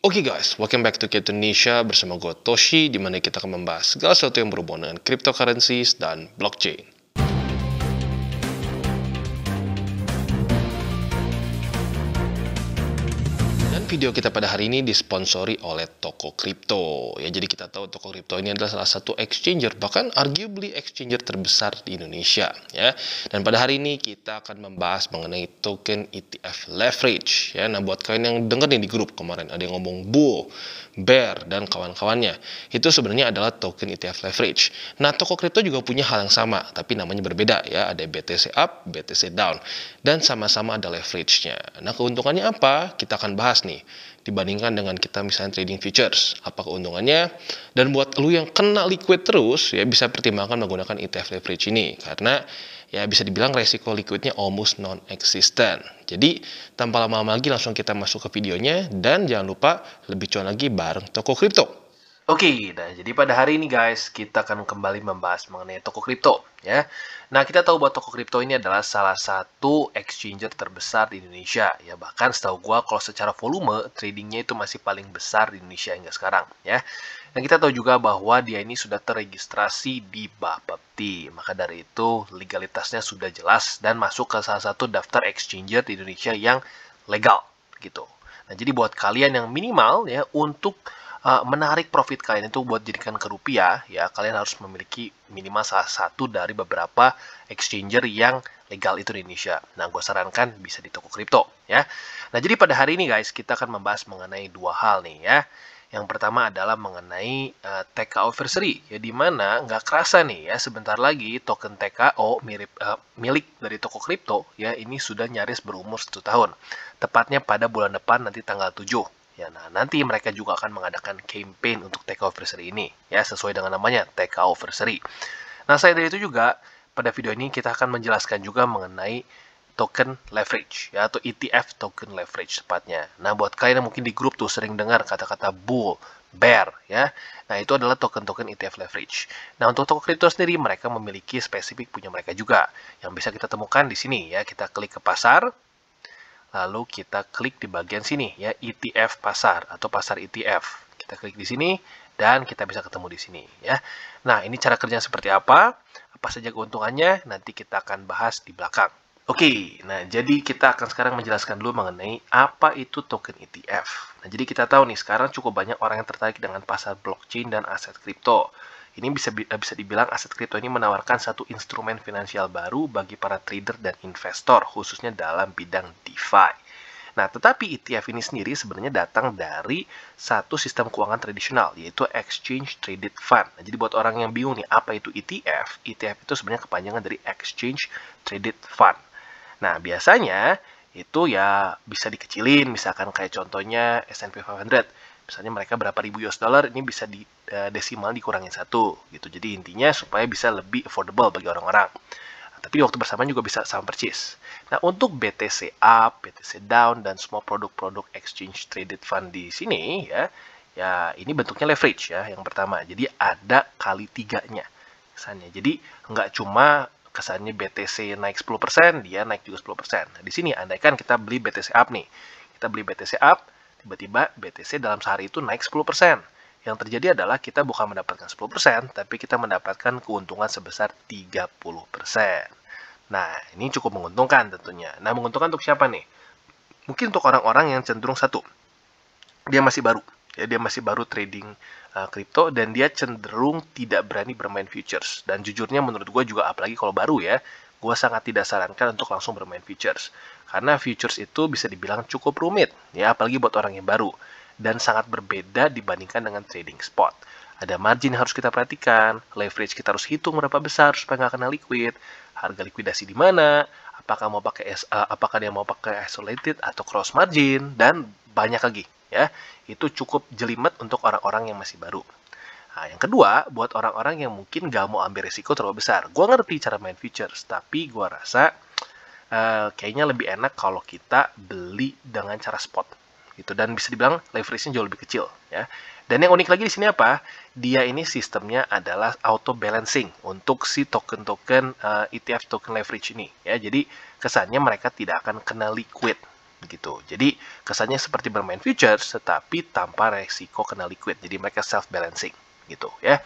Oke guys, welcome back to Crypto Indonesia bersama gue Toshi, di mana kita akan membahas segala sesuatu yang berhubungan dengan cryptocurrencies dan blockchain. Dan video kita pada hari ini disponsori oleh Toko Kripto. Ya, jadi kita tahu Toko Kripto ini adalah salah satu exchanger, bahkan arguably exchanger terbesar di Indonesia. Ya, dan pada hari ini kita akan membahas mengenai token ETF leverage. Ya, nah buat kalian yang denger nih di grup kemarin ada yang ngomong bull, bear dan kawan-kawannya, itu sebenarnya adalah token ETF leverage. Nah, Toko Kripto juga punya hal yang sama, tapi namanya berbeda ya. Ada BTC up, BTC down, dan sama-sama ada leverage-nya. Nah, keuntungannya apa? Kita akan bahas nih, dibandingkan dengan kita misalnya trading futures, apa keuntungannya. Dan buat lu yang kena liquid terus, ya bisa pertimbangkan menggunakan ETF leverage ini, karena ya bisa dibilang resiko liquidnya almost non-existent. Jadi tanpa lama-lama lagi langsung kita masuk ke videonya, dan jangan lupa lebih cuan lagi bareng Toko Kripto. Oke, nah jadi pada hari ini guys, kita akan kembali membahas mengenai Toko Kripto ya. Nah, kita tahu bahwa Toko Kripto ini adalah salah satu exchanger terbesar di Indonesia ya. Bahkan setahu gua kalau secara volume tradingnya itu masih paling besar di Indonesia hingga sekarang ya. Dan kita tahu juga bahwa dia ini sudah terregistrasi di Bapepti. Maka dari itu legalitasnya sudah jelas dan masuk ke salah satu daftar exchanger di Indonesia yang legal gitu. Nah, jadi buat kalian yang minimal ya untuk menarik profit kalian itu buat jadikan ke rupiah, ya kalian harus memiliki minimal salah satu dari beberapa exchanger yang legal itu di Indonesia. Nah, gue sarankan bisa di Toko Kripto ya. Nah, jadi pada hari ini guys, kita akan membahas mengenai dua hal nih ya. Yang pertama adalah mengenai TKO anniversary, ya dimana nggak kerasa nih ya, sebentar lagi token TKO milik dari Toko Kripto ya ini sudah nyaris berumur 1 tahun. Tepatnya pada bulan depan nanti tanggal 7. Ya, nah nanti mereka juga akan mengadakan campaign untuk TKO anniversary ini ya, sesuai dengan namanya TKO anniversary. Nah, selain dari itu juga pada video ini kita akan menjelaskan juga mengenai token leverage ya, atau ETF token leverage tepatnya. Nah, buat kalian yang mungkin di grup tuh sering dengar kata-kata bull, bear ya. Nah, itu adalah token-token ETF leverage. Nah, untuk Toko Kripto sendiri mereka memiliki spesifik punya mereka juga yang bisa kita temukan di sini ya. Kita klik ke pasar. Lalu kita klik di bagian sini ya, ETF pasar atau pasar ETF. Kita klik di sini dan kita bisa ketemu di sini ya. Nah, ini cara kerjanya seperti apa saja keuntungannya, nanti kita akan bahas di belakang. Oke, nah jadi kita akan sekarang menjelaskan dulu mengenai apa itu token ETF. Nah, jadi kita tahu nih sekarang cukup banyak orang yang tertarik dengan pasar blockchain dan aset kripto. Ini bisa dibilang aset kripto ini menawarkan satu instrumen finansial baru bagi para trader dan investor, khususnya dalam bidang DeFi. Nah, tetapi ETF ini sendiri sebenarnya datang dari satu sistem keuangan tradisional, yaitu Exchange Traded Fund. Nah, jadi buat orang yang bingung nih, apa itu ETF? ETF itu sebenarnya kepanjangan dari Exchange Traded Fund. Nah, biasanya itu ya bisa dikecilin, misalkan kayak contohnya S&P 500. Misalnya mereka berapa ribu US dollar, ini bisa di desimal dikurangin 1 gitu. Jadi intinya supaya bisa lebih affordable bagi orang-orang. Tapi di waktu bersamaan juga bisa saham purchase. Nah, untuk BTC up, BTC down, dan semua produk-produk exchange traded fund di sini ya ini bentuknya leverage ya yang pertama. Jadi ada kali 3-nya kesannya. Jadi nggak cuma kesannya BTC naik 10%, dia naik juga 10%. Nah, di sini andaikan kita beli BTC up nih. Kita beli BTC up, tiba-tiba BTC dalam sehari itu naik 10%. Yang terjadi adalah kita bukan mendapatkan 10%, tapi kita mendapatkan keuntungan sebesar 30%. Nah, ini cukup menguntungkan tentunya. Nah, menguntungkan untuk siapa nih? Mungkin untuk orang-orang yang cenderung satu, dia masih baru. Ya, dia masih baru trading kripto dan dia cenderung tidak berani bermain futures. Dan jujurnya menurut gue juga, apalagi kalau baru ya, gue sangat tidak sarankan untuk langsung bermain futures. Karena futures itu bisa dibilang cukup rumit, ya apalagi buat orang yang baru. Dan sangat berbeda dibandingkan dengan trading spot. Ada margin yang harus kita perhatikan, leverage kita harus hitung berapa besar supaya nggak kena liquid, harga likuidasi di mana, apakah dia mau pakai isolated atau cross margin, dan banyak lagi. Ya, itu cukup jelimet untuk orang-orang yang masih baru. Nah, yang kedua, buat orang-orang yang mungkin nggak mau ambil risiko terlalu besar. Gue ngerti cara main futures, tapi gue rasa kayaknya lebih enak kalau kita beli dengan cara spot. Gitu, dan bisa dibilang leverage-nya jauh lebih kecil ya. Dan yang unik lagi di sini apa? Dia ini sistemnya adalah auto balancing untuk si token-token ETF token leverage ini ya. Jadi kesannya mereka tidak akan kena liquid gitu. Jadi kesannya seperti bermain futures tetapi tanpa resiko kena liquid. Jadi mereka self balancing gitu ya.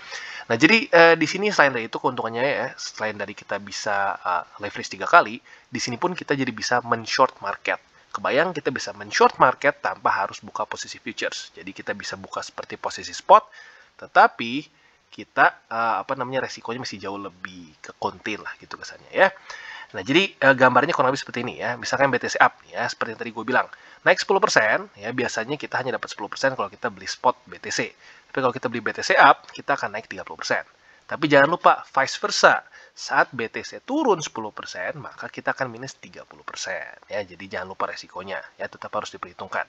Nah, jadi di sini selain dari itu keuntungannya ya, selain dari kita bisa leverage 3 kali, di sini pun kita jadi bisa men-short market. Kebayang kita bisa men-short market tanpa harus buka posisi futures. Jadi kita bisa buka seperti posisi spot, tetapi kita resikonya masih jauh lebih kekontain lah gitu kesannya ya. Nah, jadi gambarnya kurang lebih seperti ini ya. Misalkan BTC up ya, seperti yang tadi gue bilang. Naik 10% ya, biasanya kita hanya dapat 10% kalau kita beli spot BTC. Tapi kalau kita beli BTC up, kita akan naik 30%. Tapi jangan lupa vice versa. Saat BTC turun 10%, maka kita akan minus 30%. Ya, jadi jangan lupa resikonya ya, tetap harus diperhitungkan.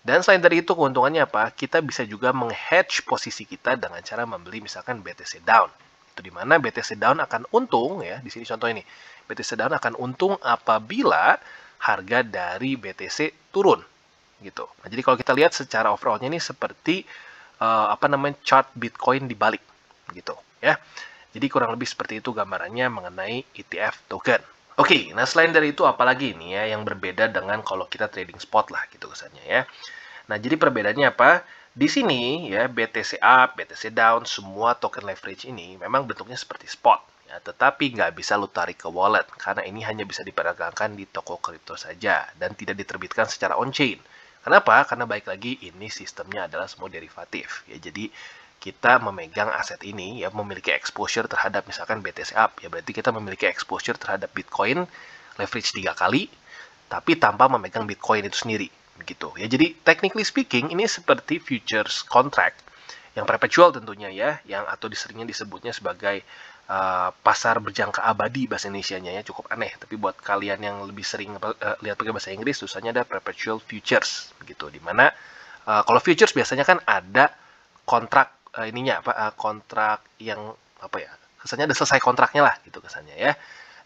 Dan selain dari itu keuntungannya apa? Kita bisa juga meng-hedge posisi kita dengan cara membeli misalkan BTC down. Itu dimana BTC down akan untung ya. Di sini contoh ini. BTC down akan untung apabila harga dari BTC turun gitu. Nah, jadi kalau kita lihat secara overallnya ini seperti chart Bitcoin dibalik gitu ya. Jadi kurang lebih seperti itu gambarannya mengenai ETF token. Oke, nah selain dari itu apalagi ini ya yang berbeda dengan kalau kita trading spot lah gitu kesannya ya. Nah, jadi perbedaannya apa? Di sini ya BTC up, BTC down, semua token leverage ini memang bentuknya seperti spot ya, tetapi nggak bisa lu tarik ke wallet karena ini hanya bisa diperdagangkan di toko kripto saja dan tidak diterbitkan secara on-chain. Kenapa? Karena baik lagi ini sistemnya adalah semua derivatif ya. Jadi kita memegang aset ini ya memiliki exposure terhadap misalkan BTC up ya, berarti kita memiliki exposure terhadap Bitcoin leverage 3 kali tapi tanpa memegang Bitcoin itu sendiri begitu ya. Jadi technically speaking ini seperti futures contract yang perpetual tentunya ya, yang atau seringnya disebutnya sebagai pasar berjangka abadi bahasa Indonesianya ya, cukup aneh. Tapi buat kalian yang lebih sering lihat pakai bahasa Inggris, tulisannya ada perpetual futures begitu. Dimana kalau futures biasanya kan ada kontrak kontrak yang kesannya ada selesai kontraknya lah gitu kesannya ya.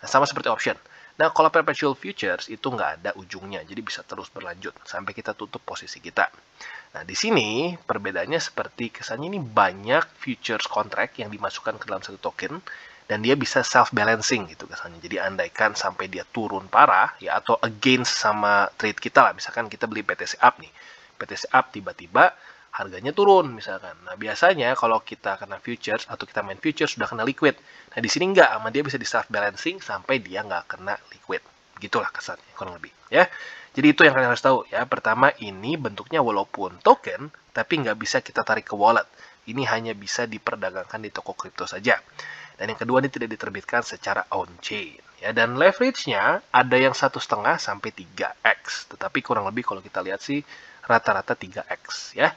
Nah, sama seperti option. Nah, kalau perpetual futures itu nggak ada ujungnya, jadi bisa terus berlanjut sampai kita tutup posisi kita. Nah, di sini perbedaannya seperti kesannya ini banyak futures contract yang dimasukkan ke dalam satu token dan dia bisa self balancing gitu kesannya. Jadi andaikan sampai dia turun parah ya atau against sama trade kita lah, misalkan kita beli BTC up nih. BTC up tiba-tiba harganya turun misalkan. Nah, biasanya kalau kita kena futures atau kita main futures sudah kena liquid. Nah, di sini enggak, sama dia bisa di self balancing sampai dia nggak kena liquid. Gitulah kesannya kurang lebih ya. Jadi itu yang kalian harus tahu ya. Pertama, ini bentuknya walaupun token tapi nggak bisa kita tarik ke wallet. Ini hanya bisa diperdagangkan di toko kripto saja. Dan yang kedua, ini tidak diterbitkan secara on-chain ya. Dan leverage-nya ada yang 1,5 sampai 3x. Tetapi kurang lebih kalau kita lihat sih rata-rata 3x ya.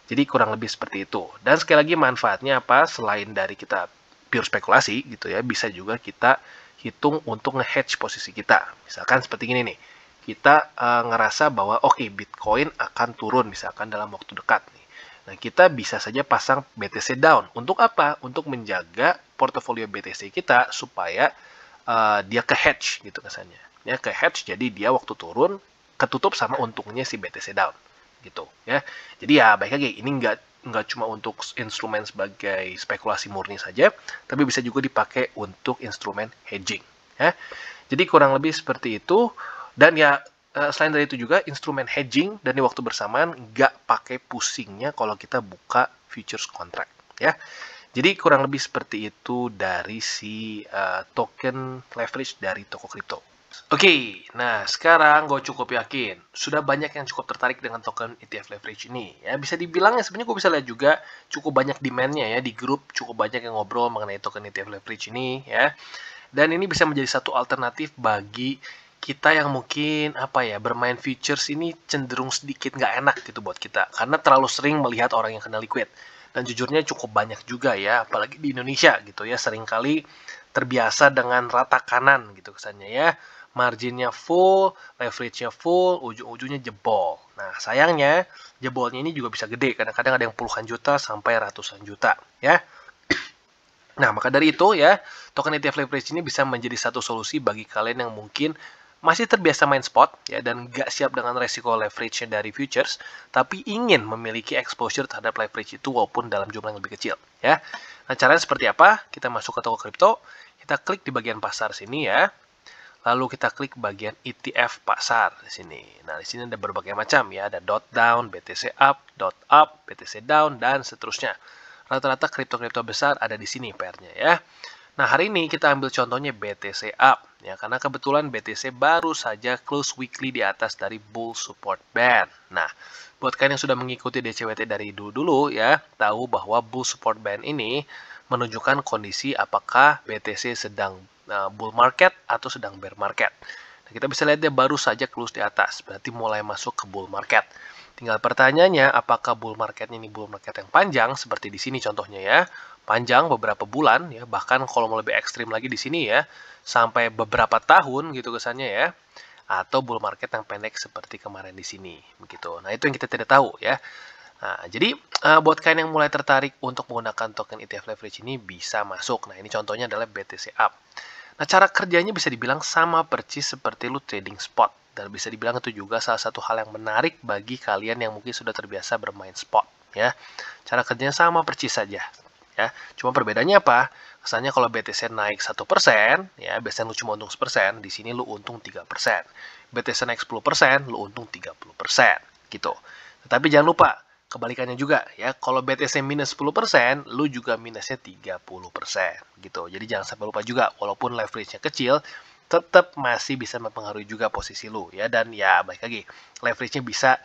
Jadi kurang lebih seperti itu. Dan sekali lagi manfaatnya apa? Selain dari kita pure spekulasi gitu ya, bisa juga kita hitung untuk nge-hedge posisi kita. Misalkan seperti ini nih. Kita ngerasa bahwa oke, Bitcoin akan turun misalkan dalam waktu dekat nih. Nah, kita bisa saja pasang BTC down. Untuk apa? Untuk menjaga portofolio BTC kita supaya dia ke-hedge gitu kesannya. Ya, ke-hedge jadi dia waktu turun ketutup sama untungnya si BTC down. Gitu ya. Jadi ya baik lagi ini nggak cuma untuk instrumen sebagai spekulasi murni saja, tapi bisa juga dipakai untuk instrumen hedging ya. Jadi kurang lebih seperti itu. Dan ya selain dari itu juga instrumen hedging dan di waktu bersamaan nggak pakai pusingnya kalau kita buka futures contract ya. Jadi kurang lebih seperti itu dari si token leverage dari toko kripto. Oke, nah sekarang gue cukup yakin sudah banyak yang cukup tertarik dengan token ETF leverage ini. Ya bisa dibilang ya sebenarnya gue bisa lihat juga cukup banyak demand-nya ya di grup, cukup banyak yang ngobrol mengenai token ETF leverage ini ya. Dan ini bisa menjadi satu alternatif bagi kita yang mungkin bermain futures ini cenderung sedikit nggak enak gitu buat kita karena terlalu sering melihat orang yang kena liquid. Dan jujurnya cukup banyak juga ya, apalagi di Indonesia gitu ya, seringkali terbiasa dengan rata kanan gitu kesannya ya. Marginnya full, leverage-nya full, ujung-ujungnya jebol. Nah, sayangnya jebolnya ini juga bisa gede. Kadang-kadang ada yang puluhan juta sampai ratusan juta, ya. Nah, maka dari itu ya, token ETF leverage ini bisa menjadi satu solusi bagi kalian yang mungkin masih terbiasa main spot ya dan nggak siap dengan resiko leverage dari futures, tapi ingin memiliki exposure terhadap leverage itu walaupun dalam jumlah yang lebih kecil, ya. Nah, caranya seperti apa? Kita masuk ke toko kripto, kita klik di bagian pasar sini ya. lalu kita klik bagian ETF pasar di sini. Nah, di sini ada berbagai macam ya, ada dot down, BTC up, BTC down, dan seterusnya. Rata-rata kripto-kripto besar ada di sini pairnya ya. Nah, hari ini kita ambil contohnya BTC up ya, karena kebetulan BTC baru saja close weekly di atas dari bull support band. Nah, buat kalian yang sudah mengikuti DCWT dari dulu ya, tahu bahwa bull support band ini menunjukkan kondisi apakah BTC sedang bull market atau sedang bear market. Nah, kita bisa lihat dia baru saja close di atas, berarti mulai masuk ke bull market. Tinggal pertanyaannya, apakah bull marketnya ini bull market yang panjang seperti di sini contohnya ya, panjang beberapa bulan ya, bahkan kalau mau lebih ekstrim lagi di sini ya, sampai beberapa tahun gitu kesannya ya, atau bull market yang pendek seperti kemarin di sini begitu. Nah, itu yang kita tidak tahu ya. Nah, jadi buat kalian yang mulai tertarik untuk menggunakan token ETF leverage ini bisa masuk. Nah, ini contohnya adalah BTC up. Nah, cara kerjanya bisa dibilang sama persis seperti lu trading spot. Dan bisa dibilang itu juga salah satu hal yang menarik bagi kalian yang mungkin sudah terbiasa bermain spot. Ya, cara kerjanya sama persis saja. Ya, cuma perbedaannya apa? Kesannya kalau BTC naik 1%, ya biasanya lu cuma untung 1%, di sini lu untung 3%. BTC naik 10%, lu untung 30%, gitu. Tetapi jangan lupa, kebalikannya juga ya. Kalau BTC minus 10%, lu juga minusnya 30%, gitu. Jadi jangan sampai lupa juga, walaupun leverage-nya kecil, tetap masih bisa mempengaruhi juga posisi lu ya, dan ya baik lagi leverage-nya bisa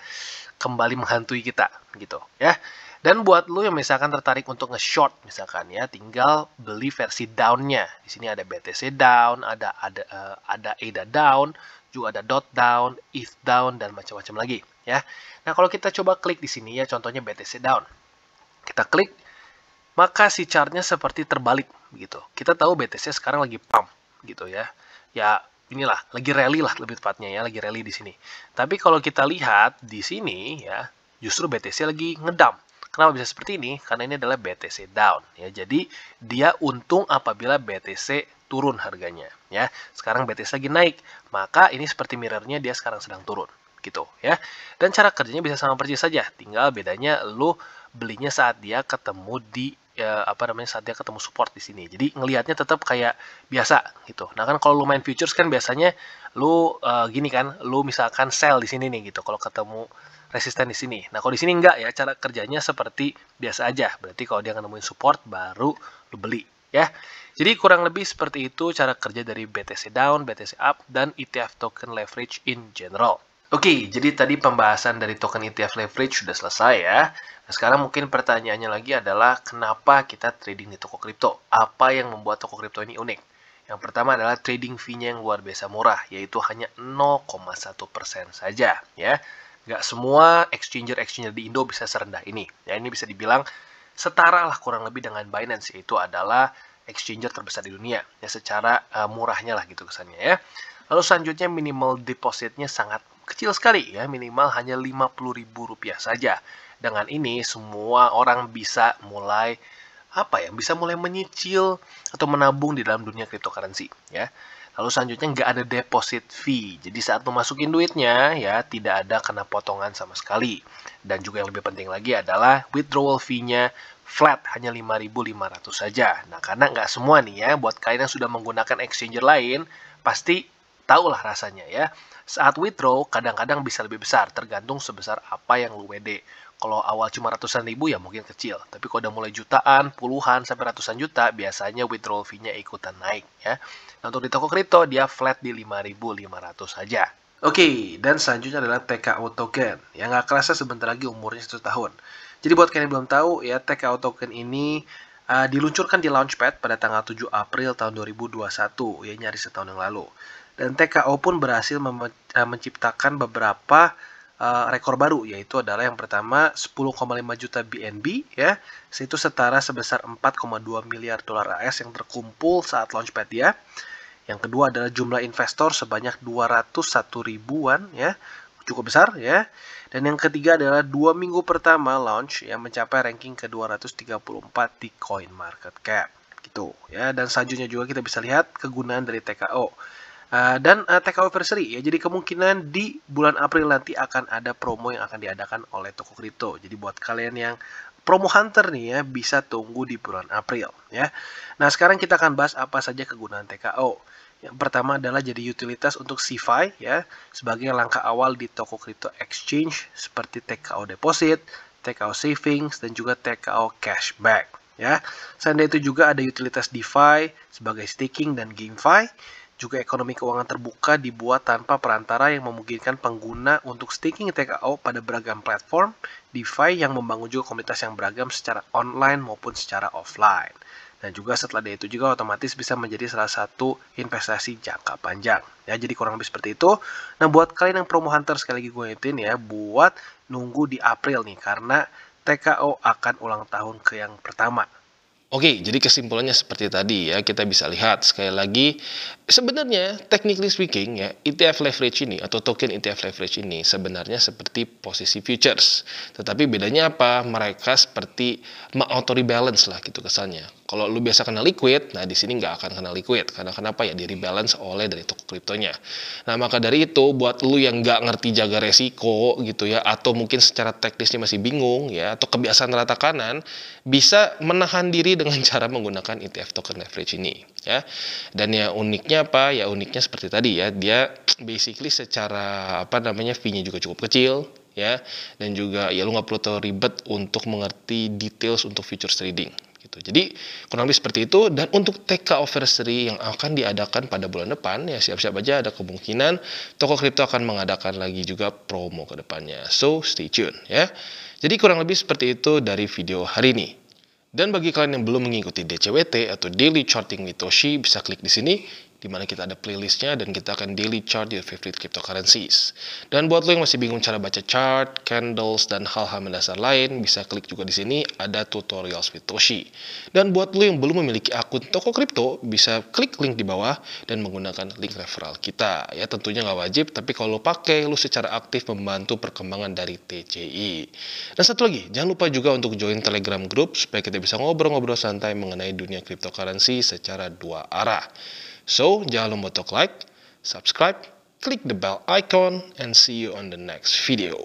kembali menghantui kita gitu ya. Dan buat lu yang misalkan tertarik untuk nge-short misalkan ya, tinggal beli versi down-nya. Di sini ada BTC down, ada ADA down, juga ada DOT down, ETH down, dan macam-macam lagi ya. Nah, kalau kita coba klik di sini ya, contohnya BTC down. Kita klik, maka si chart-nya seperti terbalik gitu. Kita tahu BTC sekarang lagi pump gitu ya. Ya, inilah lagi rally lah lebih tepatnya ya, lagi rally di sini. Tapi kalau kita lihat di sini ya, justru BTC lagi ngedump. Kenapa bisa seperti ini? Karena ini adalah BTC down ya. Jadi dia untung apabila BTC turun harganya ya. Sekarang BTC lagi naik, maka ini seperti mirrornya dia sekarang sedang turun gitu ya. Dan cara kerjanya bisa sama persis saja, tinggal bedanya lu belinya saat dia ketemu di saat dia ketemu support di sini. Jadi ngelihatnya tetap kayak biasa gitu. Nah, kan kalau lu main futures kan biasanya lu gini kan, lu misalkan sell di sini nih gitu kalau ketemu resisten di sini. Nah, kalau di sini enggak ya, cara kerjanya seperti biasa aja. Berarti kalau dia nemuin support baru lu beli ya. Jadi kurang lebih seperti itu cara kerja dari BTC down, BTC up, dan ETF token leverage in general. Oke, jadi tadi pembahasan dari token ETF leverage sudah selesai ya. Nah, sekarang mungkin pertanyaannya lagi adalah kenapa kita trading di toko kripto? Apa yang membuat toko kripto ini unik? Yang pertama adalah trading fee-nya yang luar biasa murah, yaitu hanya 0,1% saja ya. Nggak semua exchanger-exchanger di Indo bisa serendah ini. Ya, ini bisa dibilang setara lah kurang lebih dengan Binance, yaitu adalah exchanger terbesar di dunia. Ya, secara murahnya lah gitu kesannya ya. Lalu selanjutnya minimal depositnya sangat kecil sekali ya, minimal hanya Rp50.000 saja. Dengan ini semua orang bisa mulai bisa mulai menyicil atau menabung di dalam dunia cryptocurrency ya. Lalu selanjutnya nggak ada deposit fee. Jadi saat memasukin duitnya ya tidak ada kena potongan sama sekali. Dan juga yang lebih penting lagi adalah withdrawal fee-nya flat hanya 5.500 saja. Nah, karena nggak semua nih ya, buat kalian yang sudah menggunakan exchanger lain pasti tahulah rasanya ya. Saat withdraw kadang-kadang bisa lebih besar, tergantung sebesar apa yang lu WD. Kalau awal cuma ratusan ribu ya mungkin kecil, tapi kalau udah mulai jutaan, puluhan, sampai ratusan juta, biasanya withdrawal fee-nya ikutan naik ya. Nah, untuk di toko kripto dia flat di 5.500 saja. Oke, dan selanjutnya adalah TKO token. Yang nggak kerasa sebentar lagi umurnya 1 tahun. Jadi buat kalian yang belum tahu ya, TKO token ini diluncurkan di Launchpad pada tanggal 7 April tahun 2021 ya, nyaris setahun yang lalu. Dan TKO pun berhasil menciptakan beberapa rekor baru, yaitu adalah yang pertama 10,5 juta BNB ya, itu setara sebesar 4,2 miliar dolar AS yang terkumpul saat Launchpad dia. Yang kedua adalah jumlah investor sebanyak 201 ribuan ya, cukup besar ya. Dan yang ketiga adalah 2 minggu pertama launch yang mencapai ranking ke 234 di CoinMarketCap gitu ya. Dan selanjutnya juga kita bisa lihat kegunaan dari TKO. Dan TKO anniversary ya, jadi kemungkinan di bulan April nanti akan ada promo yang akan diadakan oleh toko kripto. Jadi buat kalian yang promo hunter nih ya, bisa tunggu di bulan April ya. Nah, sekarang kita akan bahas apa saja kegunaan TKO. Yang pertama adalah jadi utilitas untuk CeFi ya, sebagai langkah awal di toko crypto exchange seperti TKO deposit, TKO savings, dan juga TKO cashback ya. Selain itu juga ada utilitas DeFi sebagai staking dan GameFi. Juga ekonomi keuangan terbuka dibuat tanpa perantara yang memungkinkan pengguna untuk staking TKO pada beragam platform DeFi yang membangun juga komunitas yang beragam secara online maupun secara offline. Dan juga setelah itu juga otomatis bisa menjadi salah satu investasi jangka panjang. Ya, jadi kurang lebih seperti itu. Nah, buat kalian yang promo hunter sekali lagi gue ingetin ya, buat nunggu di April nih, karena TKO akan ulang tahun ke yang pertama. Oke, jadi kesimpulannya seperti tadi ya, kita bisa lihat sekali lagi, sebenarnya technically speaking ya, ETF leverage ini atau token ETF leverage ini sebenarnya seperti posisi futures. Tetapi bedanya apa? Mereka seperti auto rebalance lah gitu kesannya. Kalau lu biasa kena liquid, nah di sini nggak akan kena liquid. Karena kenapa ya? Di rebalance oleh dari toko kriptonya. Nah maka dari itu, buat lu yang nggak ngerti jaga resiko gitu ya, atau mungkin secara teknisnya masih bingung ya, atau kebiasaan rata kanan, bisa menahan diri dengan cara menggunakan ETF token leverage ini ya. Dan ya uniknya apa? Ya uniknya seperti tadi ya, dia basically secara fee-nya juga cukup kecil ya, dan juga ya lu nggak perlu terlalu ribet untuk mengerti details untuk futures trading gitu. Jadi kurang lebih seperti itu. Dan untuk TK Anniversary yang akan diadakan pada bulan depan ya, siap-siap aja ada kemungkinan toko kripto akan mengadakan lagi juga promo ke depannya. So stay tune ya. Jadi kurang lebih seperti itu dari video hari ini. Dan bagi kalian yang belum mengikuti DCWT atau Daily Charting with Toshi, bisa klik di sini, di mana kita ada playlistnya dan kita akan daily chart your favorite cryptocurrencies. Dan buat lo yang masih bingung cara baca chart, candles, dan hal-hal mendasar lain, bisa klik juga di sini, ada tutorials with Toshi. Dan buat lo yang belum memiliki akun toko kripto, bisa klik link di bawah dan menggunakan link referral kita. Ya tentunya nggak wajib, tapi kalau lo pakai, lo secara aktif membantu perkembangan dari TCI. Dan satu lagi, jangan lupa juga untuk join Telegram group supaya kita bisa ngobrol-ngobrol santai mengenai dunia cryptocurrency secara dua arah. So, jangan lupa untuk like, subscribe, click the bell icon, and see you on the next video.